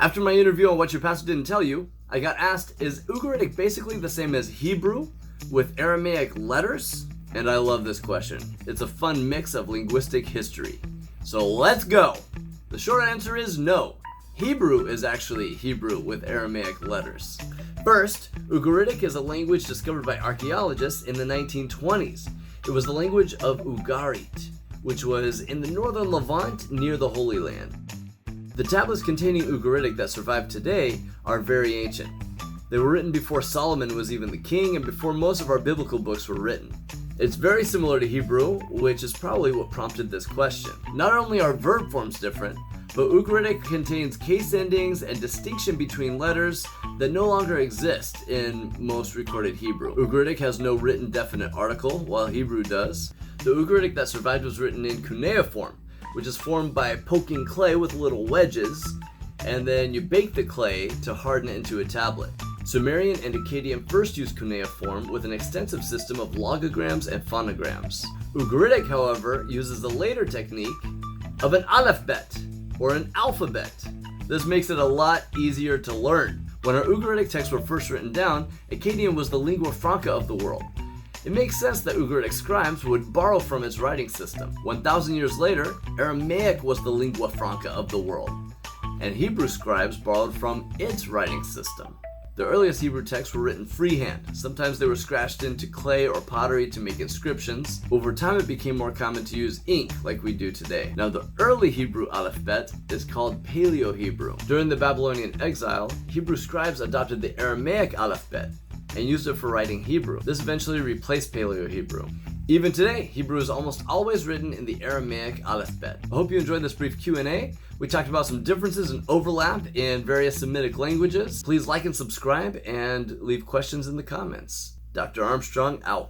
After my interview on What Your Pastor Didn't Tell You, I got asked, is Ugaritic basically the same as Hebrew with Aramaic letters? And I love this question. It's a fun mix of linguistic history. So let's go! The short answer is no. Hebrew is actually Hebrew with Aramaic letters. First, Ugaritic is a language discovered by archaeologists in the 1920s. It was the language of Ugaritic, which was in the northern Levant near the Holy Land. The tablets containing Ugaritic that survive today are very ancient. They were written before Solomon was even the king and before most of our biblical books were written. It's very similar to Hebrew, which is probably what prompted this question. Not only are verb forms different, but Ugaritic contains case endings and distinction between letters that no longer exist in most recorded Hebrew. Ugaritic has no written definite article, while Hebrew does. The Ugaritic that survived was written in Cuneiform, which is formed by poking clay with little wedges, and then you bake the clay to harden it into a tablet. Sumerian and Akkadian first used cuneiform with an extensive system of logograms and phonograms. Ugaritic, however, uses the later technique of an Aleph-Bet, or an alphabet. This makes it a lot easier to learn. When our Ugaritic texts were first written down, Akkadian was the lingua franca of the world. It makes sense that Ugaritic scribes would borrow from its writing system. 1,000 years later, Aramaic was the lingua franca of the world, and Hebrew scribes borrowed from its writing system. The earliest Hebrew texts were written freehand. Sometimes they were scratched into clay or pottery to make inscriptions. Over time, it became more common to use ink like we do today. Now, the early Hebrew Aleph-Bet is called Paleo-Hebrew. During the Babylonian exile, Hebrew scribes adopted the Aramaic Aleph-Bet and used it for writing Hebrew. This eventually replaced Paleo-Hebrew. Even today, Hebrew is almost always written in the Aramaic Aleph-Bet. I hope you enjoyed this brief Q&A. We talked about some differences and overlap in various Semitic languages. Please like and subscribe and leave questions in the comments. Dr. Armstrong out.